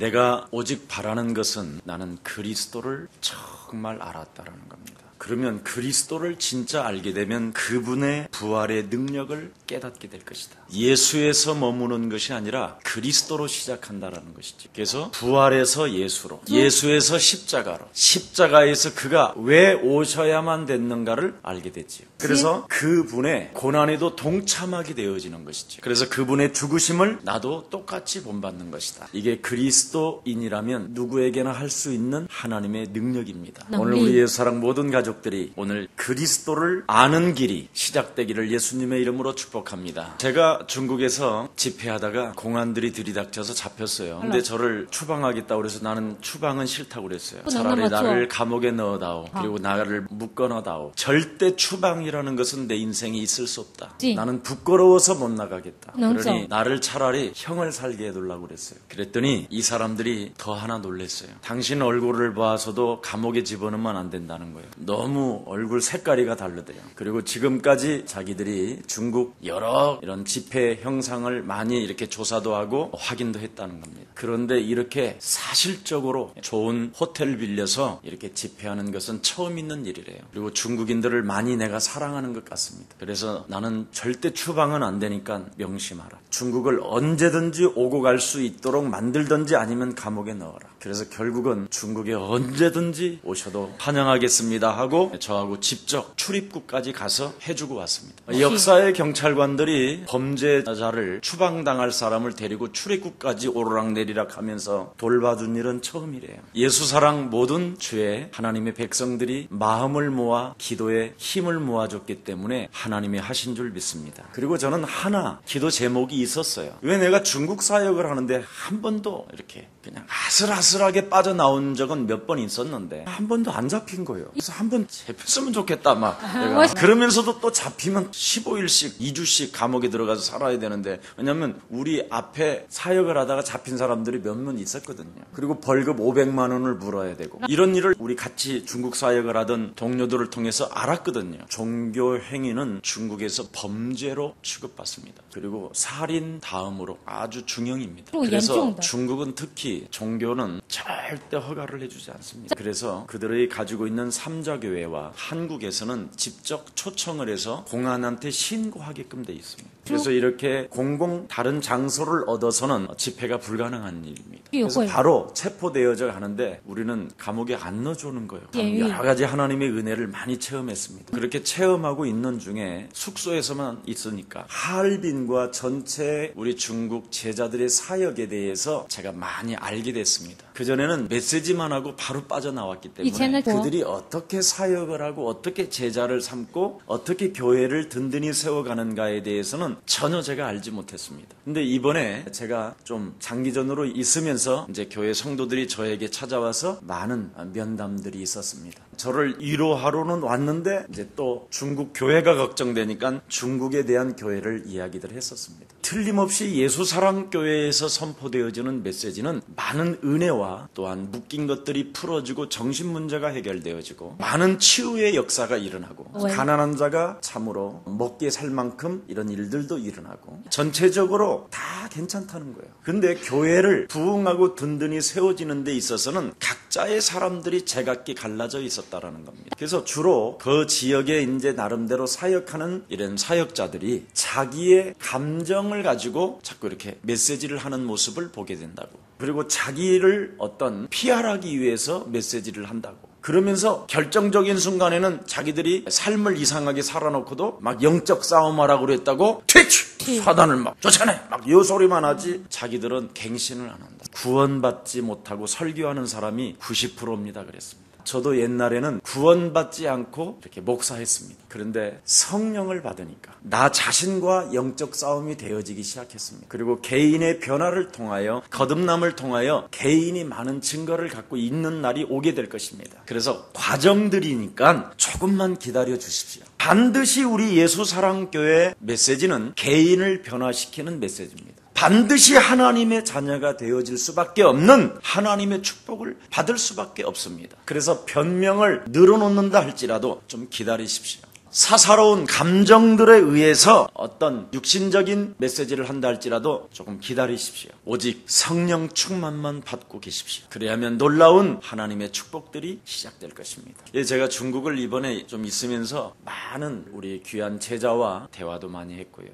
내가 오직 바라는 것은 나는 그리스도를 정말 알았다라는 겁니다. 그러면 그리스도를 진짜 알게 되면 그분의 부활의 능력을 깨닫게 될 것이다. 예수에서 머무는 것이 아니라 그리스도로 시작한다라는 것이지. 그래서 부활에서 예수로, 예수에서 십자가로, 십자가에서 그가 왜 오셔야만 됐는가를 알게 됐지요. 그래서 그분의 고난에도 동참하게 되어지는 것이지. 그래서 그분의 죽으심을 나도 똑같이 본받는 것이다. 이게 그리스도인이라면 누구에게나 할 수 있는 하나님의 능력입니다. 오늘 우리 예수사랑 모든 가족들이 오늘 그리스도를 아는 길이 시작되기를 예수님의 이름으로 축복합니다. 제가 중국에서 집회하다가 공안들이 들이닥쳐서 잡혔어요. 근데 저를 추방하겠다고 그래서 나는 추방은 싫다고 그랬어요. 차라리 나를 감옥에 넣어다오. 그리고 나를 묶어넣어다오. 절대 추방이라는 것은 내 인생에 있을 수 없다. 나는 부끄러워서 못 나가겠다. 그러니 나를 차라리 형을 살게 해두려고 그랬어요. 그랬더니 이 사람들이 더 하나 놀랐어요. 당신 얼굴을 봐서도 감옥에 집어넣으면 안 된다는 거예요. 너무 얼굴 색깔이가 다르대요. 그리고 지금까지 자기들이 중국 여러 이런 집회 형상을 많이 이렇게 조사도 하고 확인도 했다는 겁니다. 그런데 이렇게 사실적으로 좋은 호텔 빌려서 이렇게 집회하는 것은 처음 있는 일이래요. 그리고 중국인들을 많이 내가 사랑하는 것 같습니다. 그래서 나는 절대 추방은 안 되니까 명심하라. 중국을 언제든지 오고 갈 수 있도록 만들든지 아니면 감옥에 넣어라. 그래서 결국은 중국에 언제든지 오셔도 환영하겠습니다 하고 저하고 직접 출입국까지 가서 해주고 왔습니다. 역사의 경찰관들이 범죄자를 추방당할 사람을 데리고 출입국까지 오르락내리락 하면서 돌봐준 일은 처음이래요. 예수사랑 모든 죄에 하나님의 백성들이 마음을 모아 기도에 힘을 모아줬기 때문에 하나님이 하신 줄 믿습니다. 그리고 저는 하나 기도 제목이 있었어요. 왜 내가 중국 사역을 하는데 한 번도 이렇게 그냥 아슬아슬하게 빠져나온 적은 몇 번 있었는데 한 번도 안 잡힌 거예요. 그래서 한 번 잡혔으면 좋겠다 막 내가. 그러면서도 또 잡히면 15일씩 2주씩 감옥에 들어가서 살아야 되는데, 왜냐면 우리 앞에 사역을 하다가 잡힌 사람들이 몇 명 있었거든요. 그리고 벌금 500만 원을 물어야 되고, 이런 일을 우리 같이 중국 사역을 하던 동료들을 통해서 알았거든요. 종교 행위는 중국에서 범죄로 취급받습니다. 그리고 살인 다음으로 아주 중형입니다. 그래서 중국은 특히 종교는 절대 허가를 해주지 않습니다. 그래서 그들이 가지고 있는 삼자교회와 한국에서는 직접 초청을 해서 공안한테 신고하게끔 돼 있습니다. 그래서 이렇게 공공 다른 장소를 얻어서는 집회가 불가능한 일입니다. 그래서 바로 체포되어져 가는데 우리는 감옥에 안 넣어주는 거예요. 여러 가지 하나님의 은혜를 많이 체험했습니다. 그렇게 체험하고 있는 중에 숙소에서만 있으니까 하얼빈과 전체 우리 중국 제자들의 사역에 대해서 제가 많이 알게 됐습니다. 그전에는 메시지만 하고 바로 빠져나왔기 때문에 그들이 어떻게 사역을 하고 어떻게 제자를 삼고 어떻게 교회를 든든히 세워가는가에 대해서는 전혀 제가 알지 못했습니다. 근데 이번에 제가 좀 장기전으로 있으면서 이제 교회 성도들이 저에게 찾아와서 많은 면담들이 있었습니다. 저를 위로하러는 왔는데 이제 또 중국 교회가 걱정되니까 중국에 대한 교회를 이야기들 했었습니다. 틀림없이 예수사랑교회에서 선포되어지는 메시지는 많은 은혜와 또한 묶인 것들이 풀어지고 정신문제가 해결되어지고 많은 치유의 역사가 일어나고 가난한 자가 참으로 먹게 살 만큼 이런 일들도 일어나고 전체적으로 다 괜찮다는 거예요. 근데 교회를 부흥하고 든든히 세워지는 데 있어서는 각자의 사람들이 제각기 갈라져 있었다라는 겁니다. 그래서 주로 그 지역에 이제 나름대로 사역하는 이런 사역자들이 자기의 감정을 가지고 자꾸 이렇게 메시지를 하는 모습을 보게 된다고. 그리고 자기를 어떤 피하기 위해서 메시지를 한다고. 그러면서 결정적인 순간에는 자기들이 삶을 이상하게 살아놓고도 막 영적 싸움하라고 그랬다고 퇴치! 사단을 막 쫓아내! 막 이 소리만 하지 자기들은 갱신을 안 한다. 구원받지 못하고 설교하는 사람이 90%입니다 그랬습니다. 저도 옛날에는 구원받지 않고 이렇게 목사했습니다. 그런데 성령을 받으니까 나 자신과 영적 싸움이 되어지기 시작했습니다. 그리고 개인의 변화를 통하여 거듭남을 통하여 개인이 많은 증거를 갖고 있는 날이 오게 될 것입니다. 그래서 과정들이니까 조금만 기다려 주십시오. 반드시 우리 예수사랑교회 메시지는 개인을 변화시키는 메시지입니다. 반드시 하나님의 자녀가 되어질 수밖에 없는 하나님의 축복을 받을 수밖에 없습니다. 그래서 변명을 늘어놓는다 할지라도 좀 기다리십시오. 사사로운 감정들에 의해서 어떤 육신적인 메시지를 한다 할지라도 조금 기다리십시오. 오직 성령 충만만 받고 계십시오. 그래야면 놀라운 하나님의 축복들이 시작될 것입니다. 제가 중국을 이번에 좀 있으면서 많은 우리 귀한 제자와 대화도 많이 했고요.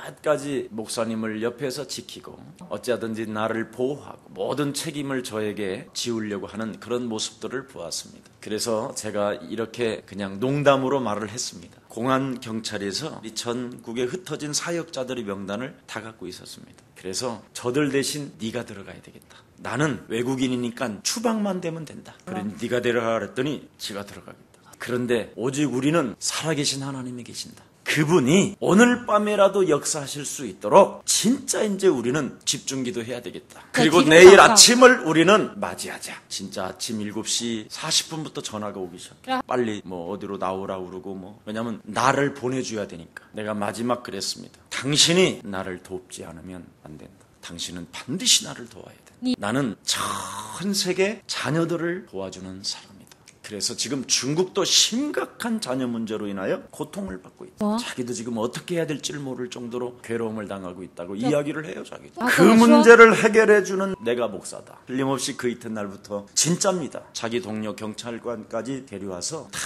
끝까지 목사님을 옆에서 지키고 어찌하든지 나를 보호하고 모든 책임을 저에게 지우려고 하는 그런 모습들을 보았습니다. 그래서 제가 이렇게 그냥 농담으로 말을 했습니다. 공안 경찰에서 이 전국에 흩어진 사역자들의 명단을 다 갖고 있었습니다. 그래서 저들 대신 네가 들어가야 되겠다. 나는 외국인이니까 추방만 되면 된다. 그래 네가 데려가 그랬더니 지가 들어가겠다. 그런데 오직 우리는 살아계신 하나님이 계신다. 그분이 오늘 밤에라도 역사하실 수 있도록 진짜 이제 우리는 집중기도 해야 되겠다. 그리고 내일 아침을 우리는 맞이하자. 진짜 아침 7시 40분부터 전화가 오기 시작해. 빨리 뭐 어디로 나오라고 그러고 왜냐면 나를 보내줘야 되니까. 내가 마지막 그랬습니다. 당신이 나를 돕지 않으면 안 된다. 당신은 반드시 나를 도와야 돼. 나는 전 세계 자녀들을 도와주는 사람이다. 그래서 지금 중국도 심각한 자녀 문제로 인하여 고통을 받고 있다. 자기도 지금 어떻게 해야 될지를 모를 정도로 괴로움을 당하고 있다고 이야기를 해요. 자기도. 그 문제를 해결해주는 내가 목사다. 틀림없이 그 이튿날부터 진짜입니다. 자기 동료 경찰관까지 데려와서 다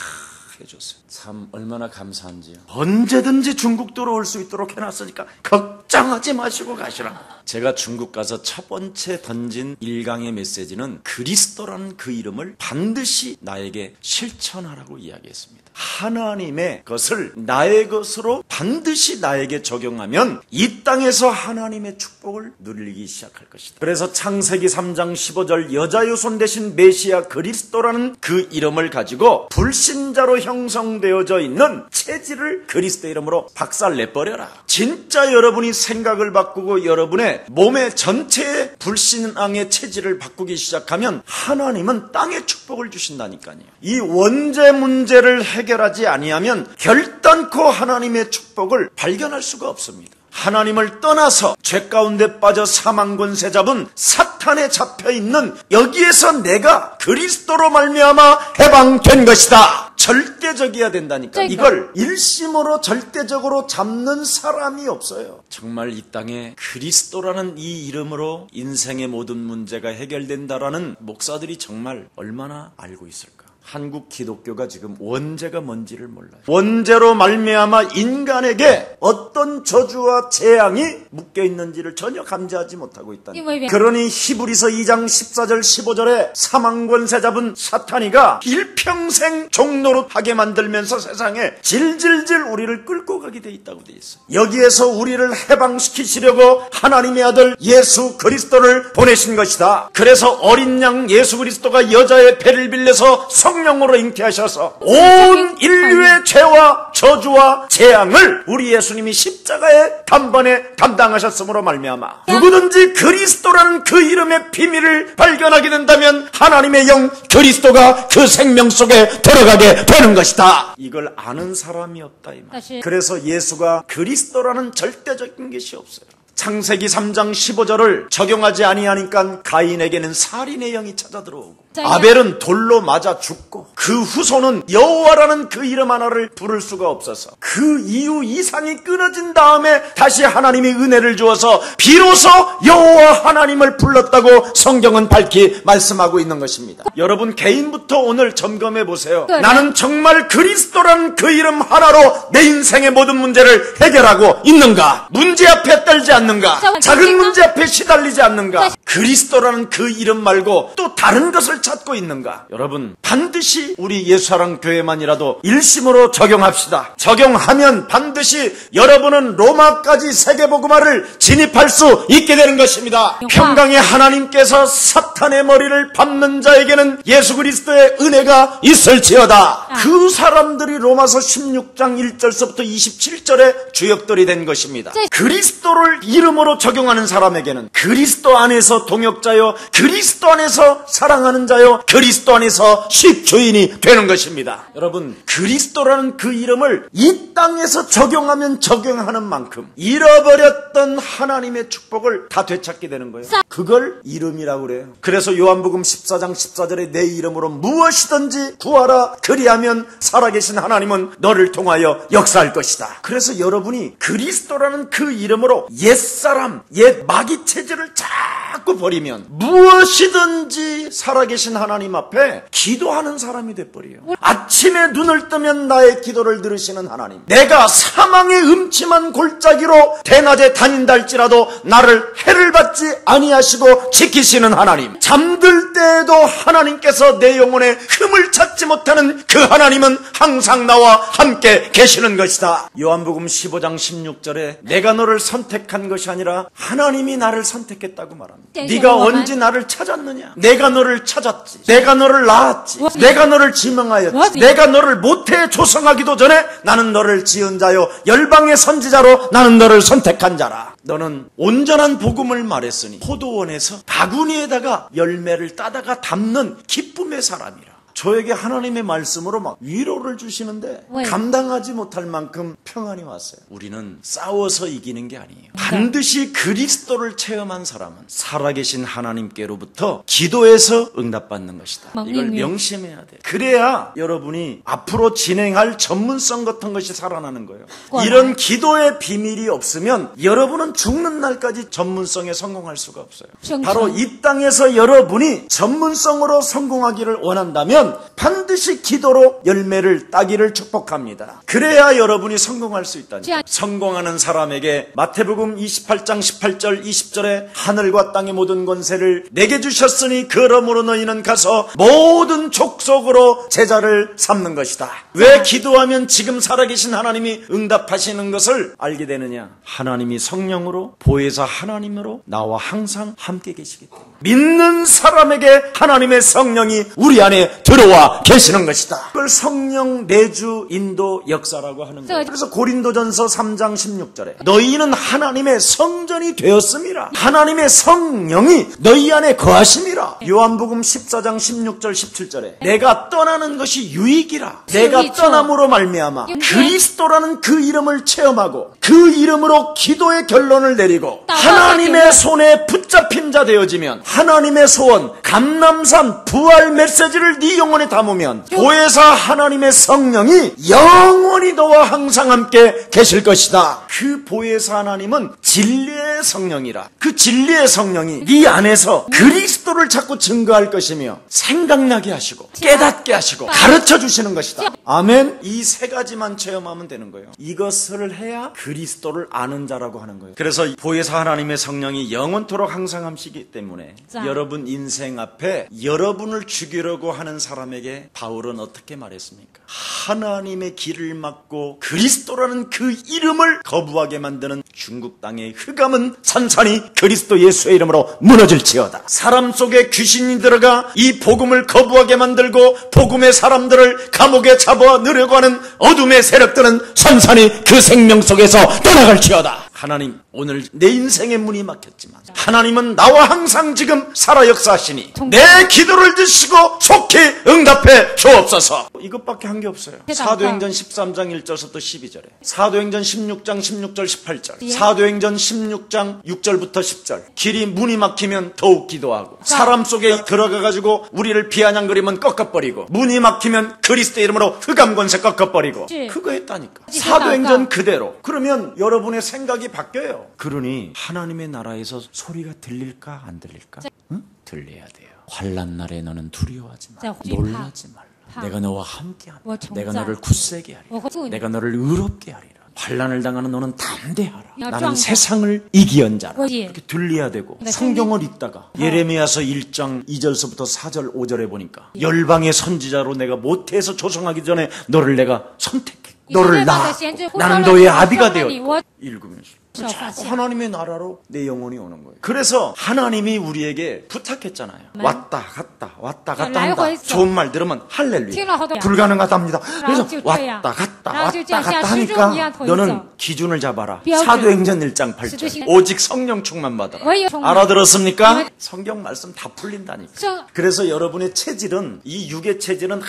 해줬어요. 참 얼마나 감사한지요. 언제든지 중국 들어올 수 있도록 해놨으니까 걱정하지 마시고 가시라. 제가 중국 가서 첫 번째 던진 1강의 메시지는 그리스도라는 그 이름을 반드시 나에게 실천하라고 이야기했습니다. 하나님의 것을 나의 것으로 반드시 나에게 적용하면 이 땅에서 하나님의 축복을 누리기 시작할 것이다. 그래서 창세기 3장 15절 여자의 손 대신 메시아 그리스도라는 그 이름을 가지고 불신자로 형성되어져 있는 체질을 그리스도 이름으로 박살내버려라. 진짜 여러분이 생각을 바꾸고 여러분의 몸의 전체의 불신앙의 체질을 바꾸기 시작하면 하나님은 땅의 축복을 주신다니까요. 이 원죄 문제를 해결하지 아니하면 결단코 하나님의 축복을 발견할 수가 없습니다. 하나님을 떠나서 죄 가운데 빠져 사망 권세 잡은 사탄에 잡혀있는 여기에서 내가 그리스도로 말미암아 해방된 것이다. 절대적이어야 된다니까. 이걸 일심으로 절대적으로 잡는 사람이 없어요. 정말 이 땅에 그리스도라는 이 이름으로 인생의 모든 문제가 해결된다라는 목사들이 정말 얼마나 알고 있을까. 한국 기독교가 지금 원죄가 뭔지를 몰라요. 원죄로 말미암아 인간에게 어떤 저주와 재앙이 묶여있는지를 전혀 감지하지 못하고 있다니. 그러니 히브리서 2장 14절 15절에 사망권세 잡은 사탄이가 일평생 종노릇하게 만들면서 세상에 질질질 우리를 끌고 가게 돼 있다고 돼 있어요. 여기에서 우리를 해방시키시려고 하나님의 아들 예수 그리스도를 보내신 것이다. 그래서 어린 양 예수 그리스도가 여자의 배를 빌려서 성령으로 잉태하셔서 온 인류의 죄와 저주와 재앙을 우리 예수님이 십자가의 단번에 감당하셨으므로 말미암아 누구든지 그리스도라는 그 이름의 비밀을 발견하게 된다면 하나님의 영 그리스도가 그 생명 속에 들어가게 되는 것이다. 이걸 아는 사람이 없다 이 말. 그래서 예수가 그리스도라는 절대적인 것이 없어요. 창세기 3장 15절을 적용하지 아니하니까 가인에게는 살인의 영이 찾아 들어오고 아벨은 돌로 맞아 죽고 그 후손은 여호와라는 그 이름 하나를 부를 수가 없어서 그 이후 이상이 끊어진 다음에 다시 하나님이 은혜를 주어서 비로소 여호와 하나님을 불렀다고 성경은 밝히 말씀하고 있는 것입니다. 여러분 개인부터 오늘 점검해 보세요. 나는 정말 그리스도라는 그 이름 하나로 내 인생의 모든 문제를 해결하고 있는가? 문제 앞에 떨지 않는가? 작은 문제 앞에 시달리지 않는가? 그리스도라는 그 이름 말고 또 다른 것을 찾고 있는가? 여러분 반드시 우리 예수사랑 교회만이라도 일심으로 적용합시다. 적용하면 반드시 여러분은 로마까지 세계복음화를 진입할 수 있게 되는 것입니다. 평강의 하나님께서 사탄의 머리를 밟는 자에게는 예수 그리스도의 은혜가 있을지어다. 그 사람들이 로마서 16장 1절서부터 27절의 주역들이 된 것입니다. 그리스도를 이름으로 적용하는 사람에게는 그리스도 안에서 동역자여 그리스도 안에서 사랑하는 지원자요 그리스도 안에서 십주인이 되는 것입니다. 여러분, 그리스도라는 그 이름을 이 땅에서 적용하면 적용하는 만큼 잃어버렸던 하나님의 축복을 다 되찾게 되는 거예요. 그걸 이름이라고 그래요. 그래서 요한복음 14장 14절에 내 이름으로 무엇이든지 구하라 그리하면 살아계신 하나님은 너를 통하여 역사할 것이다. 그래서 여러분이 그리스도라는 그 이름으로 옛사람, 옛 마귀 체질을 자꾸 버리면 무엇이든지 살아계신 하나님 앞에 기도하는 사람이 돼버려요. 아침에 눈을 뜨면 나의 기도를 들으시는 하나님, 내가 사망의 음침한 골짜기로 대낮에 다닌다 할지라도 나를 해를 받지 아니하시고 지키시는 하나님, 잠들 때에도 하나님께서 내 영혼에 흠을 찾지 못하는 그 하나님은 항상 나와 함께 계시는 것이다. 요한복음 15장 16절에 내가 너를 선택한 것이 아니라 하나님이 나를 선택했다고 말합니다. 네가 언제 나를 찾았느냐? 내가 너를 찾았지. 내가 너를 낳았지. 내가 너를 지명하였지. 내가 너를 모태에 조성하기도 전에 나는 너를 지은 자요 열방의 선지자로 나는 너를 선택한 자라. 너는 온전한 복음을 말했으니 포도원에서 바구니에다가 열매를 따다가 담는 기쁨의 사람이라. 저에게 하나님의 말씀으로 막 위로를 주시는데 감당하지 못할 만큼 평안이 왔어요. 우리는 싸워서 이기는 게 아니에요. 반드시 그리스도를 체험한 사람은 살아계신 하나님께로부터 기도해서 응답받는 것이다. 이걸 명심해야 돼요. 그래야 여러분이 앞으로 진행할 전문성 같은 것이 살아나는 거예요. 이런 기도의 비밀이 없으면 여러분은 죽는 날까지 전문성에 성공할 수가 없어요. 바로 이 땅에서 여러분이 전문성으로 성공하기를 원한다면 반드시 기도로 열매를 따기를 축복합니다. 그래야 여러분이 성공할 수 있다니까. 성공하는 사람에게 마태복음 28장 18절 20절에 하늘과 땅의 모든 권세를 내게 주셨으니 그러므로 너희는 가서 모든 족속으로 제자를 삼는 것이다. 왜 기도하면 지금 살아계신 하나님이 응답하시는 것을 알게 되느냐? 하나님이 성령으로 보혜사 하나님으로 나와 항상 함께 계시기 때문에 믿는 사람에게 하나님의 성령이 우리 안에 들어와 계시는 것이다. 그걸 성령 내주 인도 역사라고 하는 거예요. 그래서 고린도전서 3장 16절에 너희는 하나님의 성전이 되었음이라. 하나님의 성령이 너희 안에 거하심이라. 요한복음 14장 16절 17절에 내가 떠나는 것이 유익이라. 내가 떠남으로 말미암아 그리스도라는 그 이름을 체험하고 그 이름으로 기도의 결론을 내리고 하나님의 손에 붙잡힌 자 되어지면 하나님의 소원 감람산 부활 메시지를 네 영혼에 담으면 보혜사 하나님의 성령이 영원히 너와 항상 함께 계실 것이다. 그 보혜사 하나님은 진리의 성령이라. 그 진리의 성령이 네 안에서 그리스도를 자꾸 증거할 것이며 생각나게 하시고 깨닫게 하시고 가르쳐 주시는 것이다. 아멘. 이 세 가지만 체험하면 되는 거예요. 이것을 해야 그리스도를 아는 자라고 하는 거예요. 그래서 보혜사 하나님의 성령이 영원토록 항상 함시기 때문에 여러분 인생 앞에 여러분을 죽이려고 하는 사람에게 바울은 어떻게 말했습니까? 하나님의 길을 막고 그리스도라는 그 이름을 거부하게 만드는 중국 땅의 흑암은 산산이 그리스도 예수의 이름으로 무너질지어다. 사람 속에 귀신이 들어가 이 복음을 거부하게 만들고 복음의 사람들을 감옥에 잡아넣으려고 하는 어둠의 세력들은 산산이 그 생명 속에서 떠나갈지어다. 하나님, 오늘 내 인생의 문이 막혔지만 하나님은 나와 항상 지금 살아 역사하시니 내 기도를 드시고 속히 응답해 주옵소서. 이것밖에 한 게 없어요. 사도행전 13장 1절부터 12절에 사도행전 16장 16절 18절 사도행전 16장 6절부터 10절 길이 문이 막히면 더욱 기도하고 사람 속에 들어가가지고 우리를 비아냥거리면 꺾어버리고 문이 막히면 그리스도 이름으로 흑암 권세 꺾어버리고 그거 했다니까. 사도행전 그대로. 그러면 여러분의 생각이 바뀌어요. 그러니 하나님의 나라에서 소리가 들릴까 안 들릴까? 응? 들려야 돼요. 환난 날에 너는 두려워하지 말라. 놀라지 말라. 내가 너와 함께하리라. 내가 너를 굳세게 하리라. 내가 너를 의롭게 하리라. 환난을 당하는 너는 담대하라. 나는 세상을 이기언 자라. 이렇게 들려야 되고 성경을 읽다가 예레미야서 1장 2절서부터 4절 5절에 보니까 열방의 선지자로 내가 모태에서 조성하기 전에 너를 내가 선택해. 너를 낳아. 나는 너의 아비가 되었다. 읽으면서 자꾸 하나님의 나라로 내 영혼이 오는 거예요. 그래서 하나님이 우리에게 부탁했잖아요. 왔다 갔다 왔다 갔다 한다. 좋은 말 들으면 할렐루야. 불가능하답니다. 그래서 왔다 갔다 왔다 갔다 하니까 너는 기준을 잡아라. 사도행전 1장 8절. 오직 성령 충만 받아라. 알아들었습니까? 성경 말씀 다 풀린다니까. 그래서 여러분의 체질은, 이 육의 체질은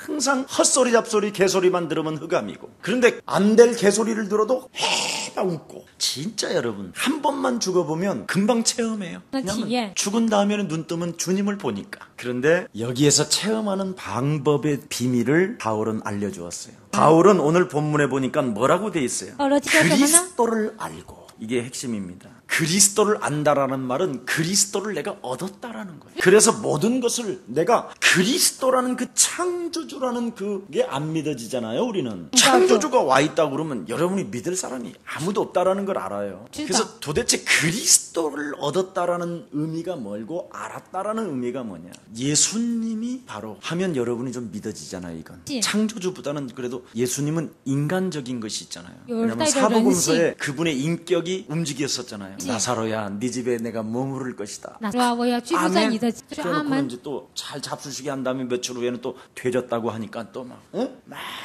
항상 헛소리 잡소리 개소리만 들으면 흑암이고, 그런데 안 될 개소리를 들어도 해가 웃고. 진짜 여러분, 한 번만 죽어보면 금방 체험해요. 왜냐면 죽은 다음에는 눈 뜨면 주님을 보니까. 그런데 여기에서 체험하는 방법의 비밀을 바울은 알려주었어요. 바울은 오늘 본문에 보니까 뭐라고 돼 있어요? 그리스도를 알고. 이게 핵심입니다. 그리스도를 안다라는 말은 그리스도를 내가 얻었다라는 거예요. 그래서 모든 것을 내가 그리스도라는 그 창조주라는 그게 안 믿어지잖아요. 우리는 창조주가 와 있다고 그러면 여러분이 믿을 사람이 아무도 없다라는 걸 알아요. 그래서 도대체 그리스도를 얻었다라는 의미가 뭘고 알았다라는 의미가 뭐냐, 예수님이 바로 하면 여러분이 좀 믿어지잖아요. 이건 창조주보다는 그래도 예수님은 인간적인 것이 있잖아요. 왜냐하면 사복음서에 그분의 인격이 움직였었잖아요. 나사로야, 네 집에 내가 머무를 것이다. 아멘. 그래놓고는 이제 또 잘 잡수시게 한 다음에 며칠 후에는 또 되졌다고 하니까 또 막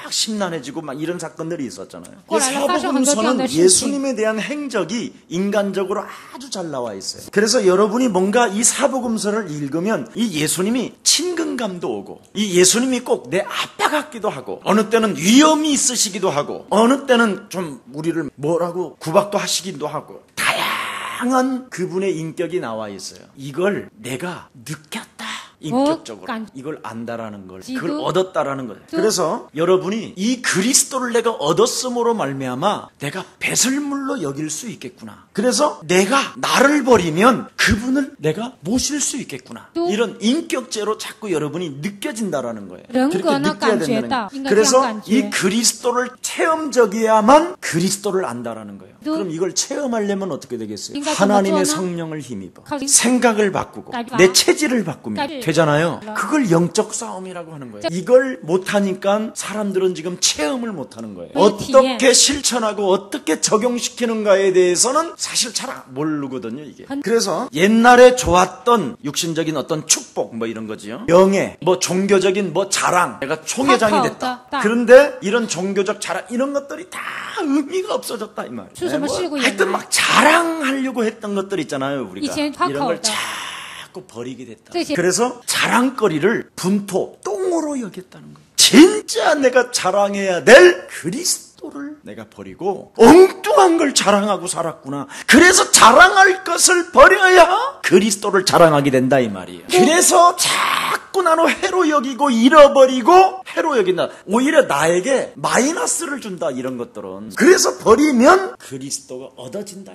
심란해지고 막 이런 사건들이 있었잖아요. 사복음서는 예수님에 대한 행적이 인간적으로 아주 잘 나와 있어요. 그래서 여러분이 뭔가 이 사복음서를 읽으면 이 예수님이 친근감도 오고, 이 예수님이 꼭 내 아빠 같기도 하고, 어느 때는 위험이 있으시기도 하고, 어느 때는 좀 우리를 뭐라고 구박도 하시기도 하고, 다양한 그분의 인격이 나와 있어요. 이걸 내가 느꼈다. 인격적으로 이걸 안다라는 걸, 그걸 얻었다라는 거예요. 그래서 여러분이 이 그리스도를 내가 얻었음으로 말미암아 내가 배설물로 여길 수 있겠구나. 그래서 내가 나를 버리면 그분을 내가 모실 수 있겠구나. 이런 인격제로 자꾸 여러분이 느껴진다라는 거예요. 그렇게 느껴야 된다는 거예요. 그래서 이 그리스도를 체험적이야만 그리스도를 안다라는 거예요. 그럼 이걸 체험하려면 어떻게 되겠어요? 하나님의 성령을 힘입어 생각을 바꾸고 내 체질을 바꾸면 되잖아요. 그걸 영적 싸움이라고 하는 거예요. 이걸 못하니까 사람들은 지금 체험을 못하는 거예요. 어떻게 실천하고 어떻게 적용시키는가에 대해서는 사실 잘 모르거든요, 이게. 그래서 옛날에 좋았던 육신적인 어떤 축복 뭐 이런 거지요. 명예, 뭐 종교적인 뭐 자랑, 내가 총회장이 됐다. 그런데 이런 종교적 자랑 이런 것들이 다 의미가 없어졌다 이 말이에요. 하여튼 막 자랑하려고 했던 것들 있잖아요, 우리가. 이런 걸 자꾸 버리게 됐다. 그래서 자랑거리를 분토, 똥으로 여겼다는 거예요. 진짜 내가 자랑해야 될 그리스도를 내가 버리고 엉뚱한 걸 자랑하고 살았구나. 그래서 자랑할 것을 버려야 그리스도를 자랑하게 된다 이 말이에요. 그래서 자꾸 나는 해로 여기고 잃어버리고 해로 여긴다. 오히려 나에게 마이너스를 준다, 이런 것들은. 그래서 버리면 그리스도가 얻어진다.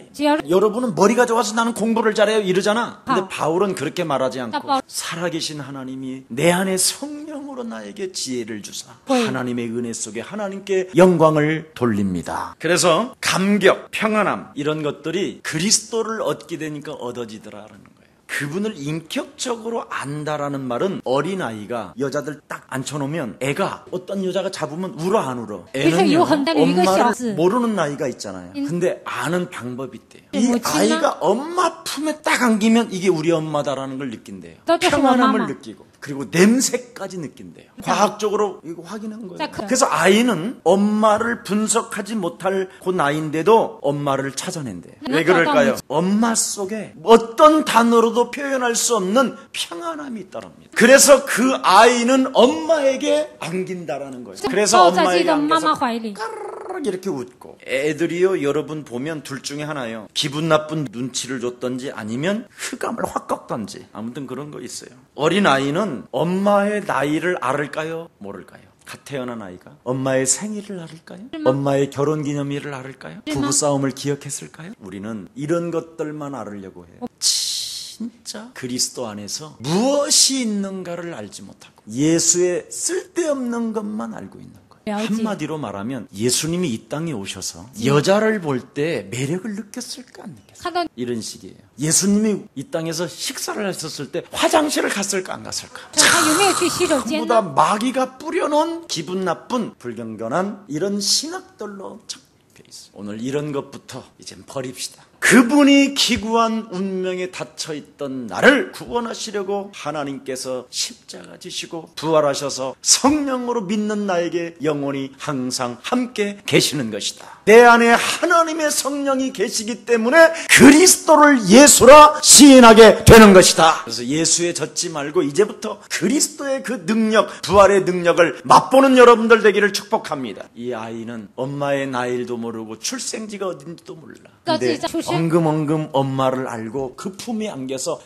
여러분은 머리가 좋아서 나는 공부를 잘해요 이러잖아. 근데 바울은 그렇게 말하지 않고 살아계신 하나님이 내 안에 성령으로 나에게 지혜를 주사 하나님의 은혜 속에 하나님께 영광을 돌립니다. 그래서 감격, 평안함 이런 것들이 그리스도를 얻게 되니까 얻어지더라라는 거예요. 그분을 인격적으로 안다라는 말은 어린아이가 여자들 딱 앉혀놓으면 애가 어떤 여자가 잡으면 울어 안 울어? 애는요, 엄마를 모르는 나이가 있잖아요. 근데 아는 방법이 있대요. 이 아이가 엄마 품에 딱 안기면 이게 우리 엄마다라는 걸 느낀대요. 평안함을 느끼고 그리고 냄새까지 느낀대요. 과학적으로 이거 확인한 거예요. 그래서 아이는 엄마를 분석하지 못할 그 나이인데도 엄마를 찾아낸대요. 왜 그럴까요? 엄마 속에 어떤 단어로도 표현할 수 없는 평안함이 있다랍니다. 그래서 그 아이는 엄마에게 안긴다라는 거예요. 그래서 엄마에게 안겨서 까르르 이렇게 웃고. 애들이요, 여러분 보면 둘 중에 하나예요. 기분 나쁜 눈치를 줬던지 아니면 흑암을 확 꺾던지, 아무튼 그런 거 있어요. 어린아이는 엄마의 나이를 알을까요? 모를까요? 갓 태어난 아이가 엄마의 생일을 알을까요? 엄마의 결혼기념일을 알을까요? 부부싸움을 기억했을까요? 우리는 이런 것들만 알으려고 해요. 진짜 그리스도 안에서 무엇이 있는가를 알지 못하고 예수의 쓸데없는 것만 알고 있는 거예요. 한마디로 말하면 예수님이 이 땅에 오셔서 여자를 볼 때 매력을 느꼈을까 안 느꼈을까? 이런 식이에요. 예수님이 이 땅에서 식사를 했었을 때 화장실을 갔을까 안 갔을까? 전부 다 마귀가 뿌려놓은 기분 나쁜 불경건한 이런 신학들로 잡혀 있어요. 오늘 이런 것부터 이젠 버립시다. 그분이 기구한 운명에 닫혀있던 나를 구원하시려고 하나님께서 십자가 지시고 부활하셔서 성령으로 믿는 나에게 영원히 항상 함께 계시는 것이다. 내 안에 하나님의 성령이 계시기 때문에 그리스도를 예수라 시인하게 되는 것이다. 그래서 예수에 젖지 말고 이제부터 그리스도의 그 능력, 부활의 능력을 맛보는 여러분들 되기를 축복합니다. 이 아이는 엄마의 나이도 모르고 출생지가 어딘지도 몰라. 근데 엉금엉금 엄마를 알고 그 품에 안겨서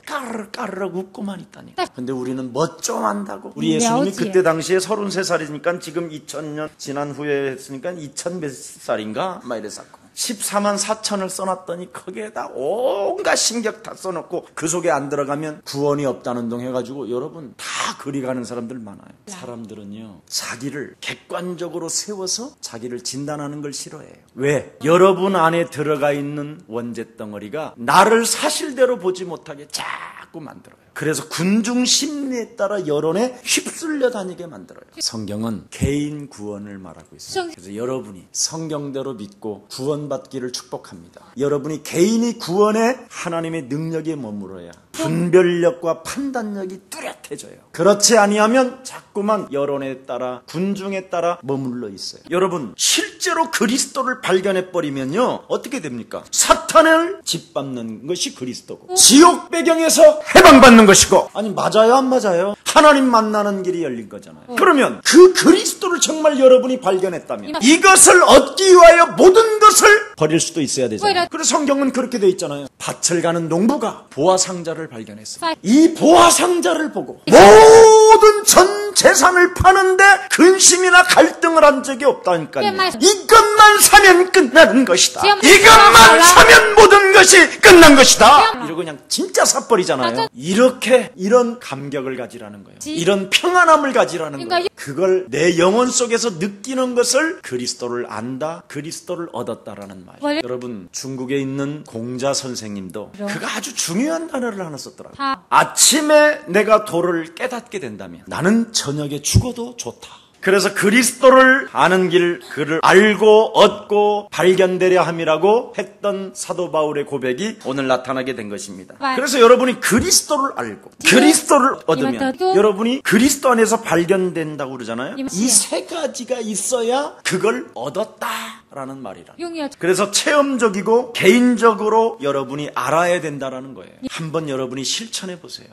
까르르 웃고만 있다니까. 근데 우리는 뭐 좀 안다고. 우리 예수님이 그때 당시에 33살이니까 지금 2000년 지난 후에 했으니까 2000 몇 살인가? 막 이래서고 14만 4천을 써놨더니 거기에다 온갖 신경 다 써놓고 그 속에 안 들어가면 구원이 없다는 동 해가지고 여러분 다 그리 가는 사람들 많아요. 사람들은요 자기를 객관적으로 세워서 자기를 진단하는 걸 싫어해요. 왜? 여러분 안에 들어가 있는 원죄 덩어리가 나를 사실대로 보지 못하게 자꾸 만들어요. 그래서 군중 심리에 따라 여론에 휩쓸려 다니게 만들어요. 성경은 개인 구원을 말하고 있어요. 그래서 여러분이 성경대로 믿고 구원받기를 축복합니다. 여러분이 개인이 구원에 하나님의 능력에 머물러야 분별력과 판단력이 뚜렷해져요. 그렇지 아니하면 자꾸만 여론에 따라 군중에 따라 머물러 있어요. 여러분 실제로 그리스도를 발견해버리면요 어떻게 됩니까? 사탄을 짓밟는 것이 그리스도고 지옥 배경에서 해방받는 것이고. 아니 맞아요 안 맞아요? 하나님 만나는 길이 열린 거잖아요. 그러면 그 그리스도를 정말 여러분이 발견했다면 이것을 얻기 위하여 모든 것을 버릴 수도 있어야 되잖아요. 그래서 성경은 그렇게 돼 있잖아요. 밭을 가는 농부가 보화상자를 발견했어요. 이 보화상자를 보고 모든 전 재산을 파는데 근심이나 갈등을 한 적이 없다니까요. 이것만 사면 끝나는 것이다. 이것만 사면 모든 것이 끝난 것이다. 이러고 그냥 진짜 사버리잖아요. 이렇게 이런 감격을 가지라는 거예요. 이런 평안함을 가지라는 거예요. 그걸 내 영혼 속에서 느끼는 것을 그리스도를 안다, 그리스도를 얻었다라는 말. 여러분 중국에 있는 공자 선생님도 그가 아주 중요한 단어를 하나 썼더라고요. 아침에 내가 도를 깨닫게 된다면 나는 저녁에 죽어도 좋다. 그래서 그리스도를 아는 길, 그를 알고 얻고 발견되려 함이라고 했던 사도 바울의 고백이 오늘 나타나게 된 것입니다. 그래서 여러분이 그리스도를 알고 그리스도를 얻으면 여러분이 그리스도 안에서 발견된다고 그러잖아요. 이 세 가지가 있어야 그걸 얻었다라는 말이라. 그래서 체험적이고 개인적으로 여러분이 알아야 된다라는 거예요. 한번 여러분이 실천해 보세요.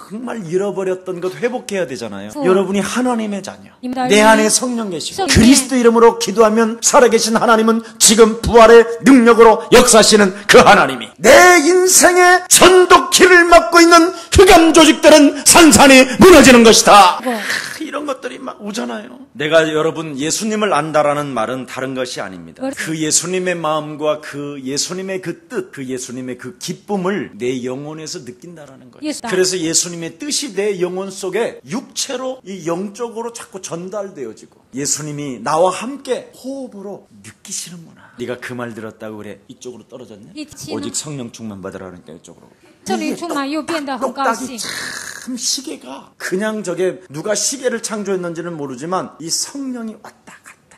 정말 잃어버렸던 것 회복해야 되잖아요. 여러분이 하나님의 자녀, 내 안에 성령 계시고 그리스도 이름으로 기도하면 살아계신 하나님은 지금 부활의 능력으로 역사하시는 그 하나님이 내 인생의 전도키를 맡고 있는 흑암 조직들은 산산이 무너지는 것이다. 이런 것들이 막 오잖아요. 내가 여러분 예수님을 안다라는 말은 다른 것이 아닙니다. 그 예수님의 마음과 그 예수님의 그 뜻, 그 예수님의 그 기쁨을 내 영혼에서 느낀다라는 거예요. 그래서 예수님의 뜻이 내 영혼 속에 육체로 이 영적으로 자꾸 전달되어지고 예수님이 나와 함께 호흡으로 느끼시는구나. 네가 그 말 들었다고 그래 이쪽으로 떨어졌냐? 오직 성령 충만 받으라니까 이쪽으로. 똑딱이 참 시계가 그냥 저게 누가 시계를 창조했는지는 모르지만 이 성령이 왔다 갔다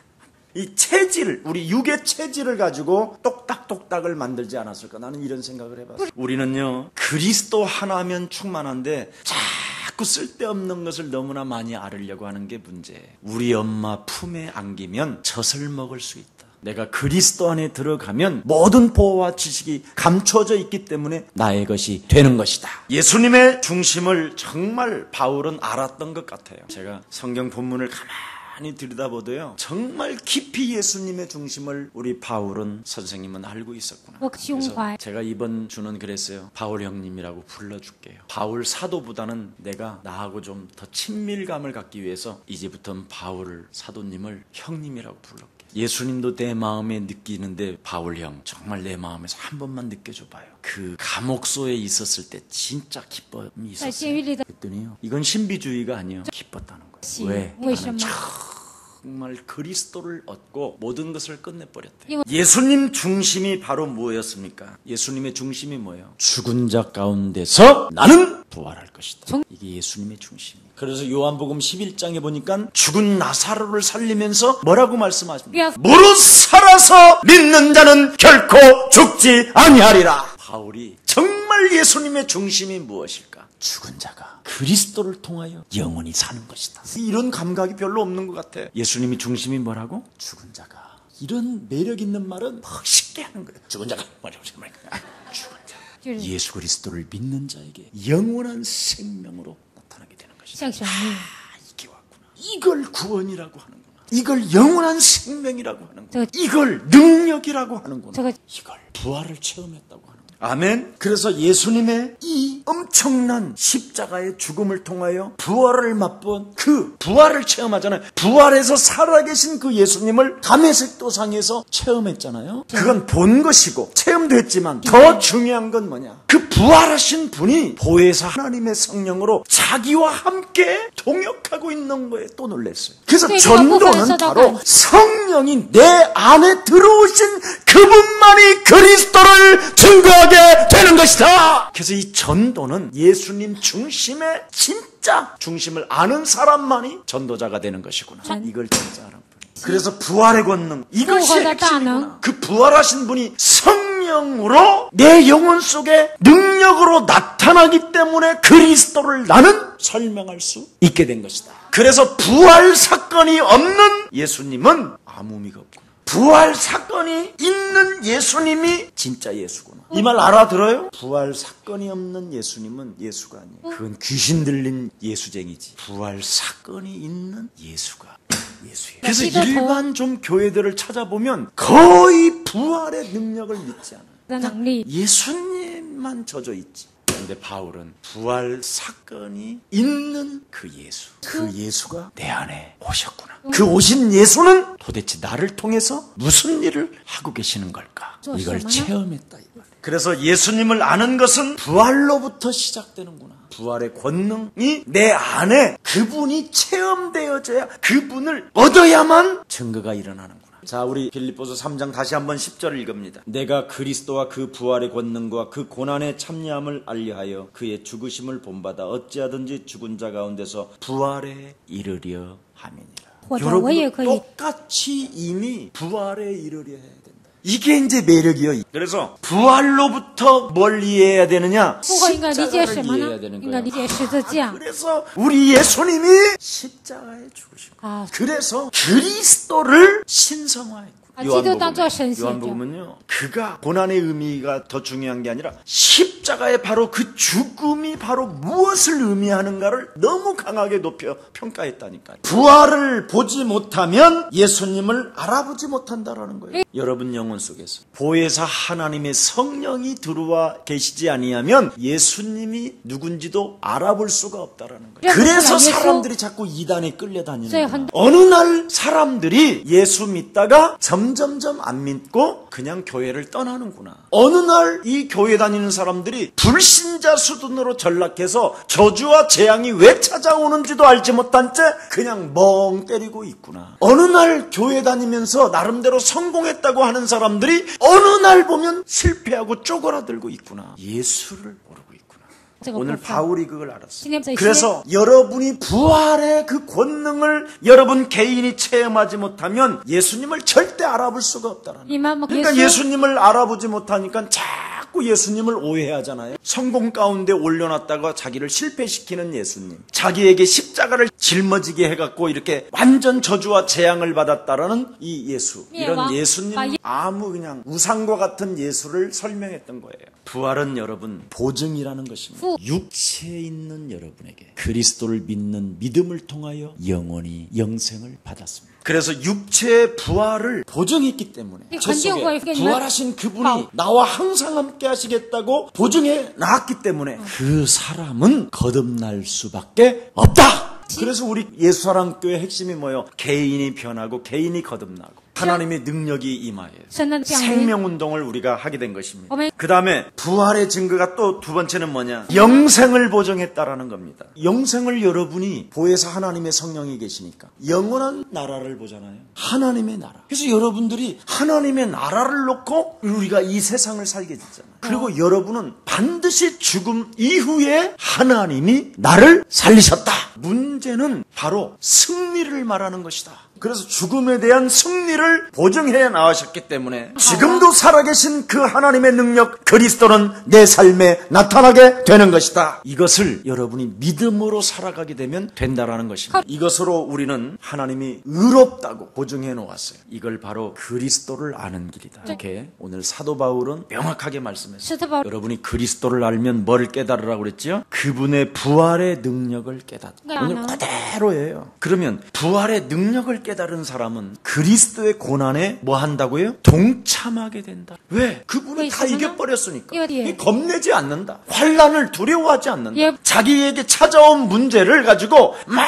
이 체질, 우리 육의 체질을 가지고 똑딱똑딱을 만들지 않았을까? 나는 이런 생각을 해봤어요. 우리는요 그리스도 하나면 충만한데 자꾸 쓸데없는 것을 너무나 많이 알으려고 하는 게 문제예요. 우리 엄마 품에 안기면 젖을 먹을 수 있다. 내가 그리스도 안에 들어가면 모든 보호와 지식이 감춰져 있기 때문에 나의 것이 되는 것이다. 예수님의 중심을 정말 바울은 알았던 것 같아요. 제가 성경 본문을 가만히 들여다보도요 정말 깊이 예수님의 중심을 우리 바울은 선생님은 알고 있었구나. 그래서 제가 이번 주는 그랬어요. 바울 형님이라고 불러줄게요. 바울 사도보다는 내가 나하고 좀 더 친밀감을 갖기 위해서 이제부터는 바울 사도님을 형님이라고 불러볼게요. 예수님도 내 마음에 느끼는데 바울 형 정말 내 마음에서 한 번만 느껴줘봐요. 그 감옥소에 있었을 때 진짜 기쁨이 있었어요. 그랬더니요 이건 신비주의가 아니에요. 기뻤다는 거예요. 왜? 나는 정말 그리스도를 얻고 모든 것을 끝내버렸대요. 예수님 중심이 바로 뭐였습니까? 예수님의 중심이 뭐예요? 죽은 자 가운데서 나는 부활할 것이다. 이게 예수님의 중심이에요. 그래서 요한복음 11장에 보니까 죽은 나사로를 살리면서 뭐라고 말씀하십니까? 무릇 살아서 믿는 자는 결코 죽지 아니하리라. 바울이 정말 예수님의 중심이 무엇일까? 죽은 자가 그리스도를 통하여 영원히 사는 것이다. 이런 감각이 별로 없는 것 같아. 예수님이 중심이 뭐라고? 죽은 자가. 이런 매력 있는 말은 쉽게 하는 거예요. 죽은 자가 죽은 자. 예수 그리스도를 믿는 자에게 영원한 생명으로 나타나게 되는 것이다. 이게 왔구나. 이걸 구원이라고 하는구나. 이걸 영원한 생명이라고 하는구나. 이걸 능력이라고 하는구나. 이걸 부활을 체험했다고 하는구나. 아멘. 그래서 예수님의 이 엄청난 십자가의 죽음을 통하여 부활을 맛본 그 부활을 체험하잖아요. 부활해서 살아계신 그 예수님을 다메섹 도상에서 체험했잖아요. 그건 본 것이고 체험도 했지만 더 중요한 건 뭐냐? 그 부활하신 분이 보혜사 하나님의 성령으로 자기와 함께 동역하고 있는 거에 또 놀랐어요. 그래서 전도는 바로 성령이 내 안에 들어오신 그분만이 그리스도를 증거하게 되는 것이다. 그래서 이 전도는 예수님 중심의 진짜 중심을 아는 사람만이 전도자가 되는 것이구나. 이걸 진짜 아는 분이. 그래서 부활의 권능, 이것이 핵심이구나. 그 부활하신 분이 성령으로 내 영혼 속에 능력으로 나타나기 때문에 그리스도를 나는 설명할 수 있게 된 것이다. 그래서 부활 사건이 없는 예수님은 아무 의미가 없구나. 부활 사건이 있는 예수님이 진짜 예수구나. 이 말 알아들어요? 부활 사건이 없는 예수님은 예수가 아니에요. 그건 귀신 들린 예수쟁이지. 부활 사건이 있는 예수가 예수예요. 그래서 일반 좀 교회들을 찾아보면 거의 부활의 능력을 믿지 않아요. 예수님만 젖어 있지. 그런데 바울은 부활 사건이 있는 그 예수, 그 예수가 내 안에 오셨구나. 그 오신 예수는 도대체 나를 통해서 무슨 일을 하고 계시는 걸까? 이걸 체험했다. 그래서 예수님을 아는 것은 부활로부터 시작되는구나. 부활의 권능이 내 안에 그분이 체험되어져야, 그분을 얻어야만 증거가 일어나는구나. 자, 우리 빌립보서 3장 다시 한번 10절을 읽읍니다. 내가 그리스도와 그 부활의 권능과 그 고난의 참여함을 알려하여 그의 죽으심을 본받아 어찌하든지 죽은 자 가운데서 부활에 이르려 함이니라. 여러분 똑같이 이미 부활에 이르려 해야 된다. 이게 이제 매력이요. 그래서 부활로부터 뭘 이해해야 되느냐? 십자가를 이해해야 되는 거예요. 그래서 우리 예수님이 십자가에 죽으시고, 그래서 그리스도를 신성화했고, 요한복음은요, 그가 고난의 의미가 더 중요한 게 아니라 십자가의 바로 그 죽음이 바로 무엇을 의미하는가를 너무 강하게 높여 평가했다니까요. 부활을 보지 못하면 예수님을 알아보지 못한다라는 거예요. 여러분 영혼 속에서 보혜사 하나님의 성령이 들어와 계시지 아니하면 예수님이 누군지도 알아볼 수가 없다라는 거예요. 그래서 사람들이 자꾸 이단에 끌려다니는 거예요. 어느 날 사람들이 예수 믿다가 점점점 안 믿고 그냥 교회를 떠나는구나. 어느 날 이 교회 다니는 사람들이 불신자 수준으로 전락해서 저주와 재앙이 왜 찾아오는지도 알지 못한 채 그냥 멍 때리고 있구나. 어느 날 교회 다니면서 나름대로 성공했다고 하는 사람들이 어느 날 보면 실패하고 쪼그라들고 있구나. 예수를 모르고 있구나. 오늘 바울이 그걸 알았어요. 그래서 여러분이 부활의 그 권능을 여러분 개인이 체험하지 못하면 예수님을 절대 알아볼 수가 없다라는 거예요. 그러니까 예수님을 알아보지 못하니까 자꾸 예수님을 오해하잖아요. 성공 가운데 올려놨다가 자기를 실패시키는 예수님, 자기에게 십자가를 짊어지게 해갖고 이렇게 완전 저주와 재앙을 받았다라는 이 예수, 이런 예수님은 아무 그냥 우상과 같은 예수를 설명했던 거예요. 부활은 여러분 보증이라는 것입니다. 육체에 있는 여러분에게 그리스도를 믿는 믿음을 통하여 영원히 영생을 받았습니다. 그래서 육체의 부활을 보증했기 때문에 저 속에 부활하신 그분이 나와 항상 함께 하시겠다고 보증해 놨기 때문에 그 사람은 거듭날 수밖에 없다. 그래서 우리 예수사랑교회 핵심이 뭐예요? 개인이 변하고 개인이 거듭나고 하나님의 능력이 임하여 神的降临， 생명운동을 우리가 하게 된 것입니다. 아멘. 그 다음에 부활의 증거가 또 두 번째는 뭐냐? 영생을 보정했다라는 겁니다. 영생을 여러분이 보혜사 하나님의 성령이 계시니까 영원한 나라를 보잖아요. 하나님의 나라. 그래서 여러분들이 하나님의 나라를 놓고 우리가 이 세상을 살게 됐잖아요. 그리고 여러분은 반드시 죽음 이후에 하나님이 나를 살리셨다. 문제는 바로 승리를 말하는 것이다. 그래서 죽음에 대한 승리를 보증해 나가셨기 때문에 지금도 살아계신 그 하나님의 능력 그리스도는 내 삶에 나타나게 되는 것이다. 이것을 여러분이 믿음으로 살아가게 되면 된다라는 것입니다. 이것으로 우리는 하나님이 의롭다고 보증해 놓았어요. 이걸 바로 그리스도를 아는 길이다. 이렇게 오늘 사도 바울은 명확하게 말씀했어요. 使徒保 여러분이 그리스도를 알면 뭘 깨달으라고 그랬죠? 그분의 부활의 능력을 깨닫다. 오늘 그대로예요. 그러면 부활의 능력을 깨달은 사람은 그리스도의 고난에 뭐 한다고요? 동참하게 된다. 왜? 그분이 다 이겨버렸으니까. 겁내지 않는다. 환난을 두려워하지 않는다. 예. 자기에게 찾아온 문제를 가지고 막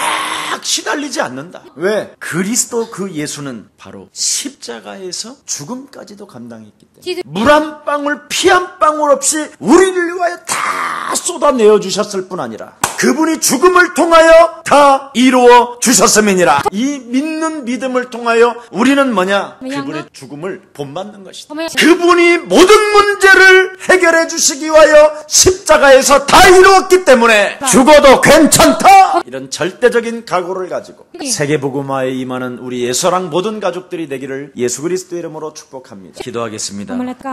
시달리지 않는다. 왜? 그리스도 그 예수는 바로 십자가에서 죽음까지도 감당했기 때문에 물 한 방울 피 한 방울 없이 우리를 위하여 다 쏟아내어 주셨을 뿐 아니라 그분이 죽음을 통하여 다 이루어 주셨음이니라. 이 믿는 믿음을 통하여 우리는 뭐냐? 그분의 죽음을 본받는 것이다. 그분이 모든 문제를 해결해 주시기 위하여 십자가에서 다 이루었기 때문에 죽어도 괜찮다. 이런 절대적인 각오를 가지고 세계복음화에 임하는 우리 예수랑 모든 가족들이 되기를 예수 그리스도의 이름으로 축복합니다. 기도하겠습니다.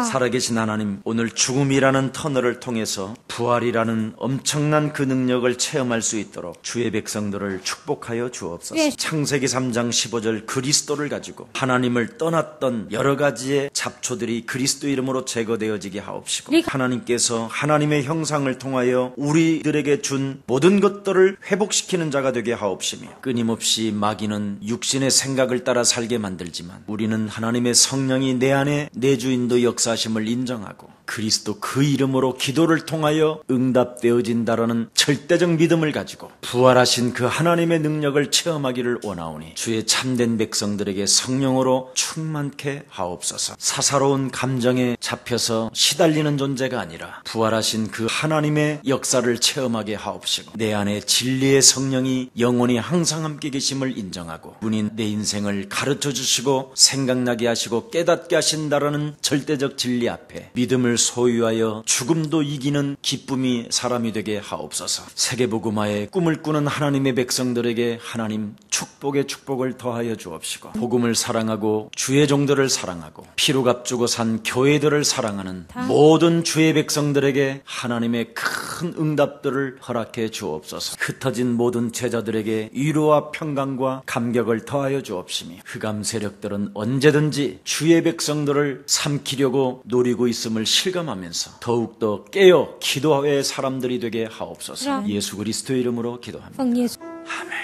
살아계신 하나님, 오늘 죽음이라는 터널을 통해서 부활이라는 엄청난 그 능력을 체험할 수 있도록 주의 백성들을 축복하여 주옵소서. 창세기 3장 15절 그리스도를 가지고 하나님을 떠났던 여러 가지의 잡초들이 그리스도 이름으로 제거되어지게 하옵시고 하나님께서 하나님의 형상을 통하여 우리들에게 준 모든 것들을 회복시키는 자가 되게 하옵시며 끊임없이 마귀는 육신의 생각을 따라 살게 만들지만 우리는 하나님의 성령이 내 안에 내주인도 역사하심을 인정하고 그리스도 그 이름으로 기도를 통하여 응답되어진다라는 절대적 믿음을 가지고 부활하신 그 하나님의 능력을 체험하기를 원하오니 주의 참된 백성들에게 성령으로 충만케 하옵소서. 사사로운 감정에 잡혀서 시달리는 존재가 아니라 부활하신 그 하나님의 역사를 체험하게 하옵시고 내 안에 진리의 성령이 영원히 항상 함께 계심을 인정하고 분인 내 인생을 가르쳐 주시고 생각나게 하시고 깨닫게 하신다라는 절대적 진리 앞에 믿음을 소유하여 죽음도 이기는 기쁨이 사람이 되게 하옵소서. 세계복음화의 꿈을 꾸는 하나님의 백성들에게 하나님 축복의 축복을 더하여 주옵시고 복음을 사랑하고 주의 종들을 사랑하고 피로 값주고 산 교회들을 사랑하는 모든 주의 백성들에게 하나님의 큰 응답들을 허락해 주옵소서. 흩어진 모든 제자들에게 위로와 평강과 감격을 더하여 주옵시며 흑암 세력들은 언제든지 주의 백성들을 삼키려고 노리고 있음을 실감하면서 더욱더 깨어 기도의 사람들이 되게 하옵소서. 예수 그리스도의 이름으로 기도합니다. 奉耶稣。 아멘.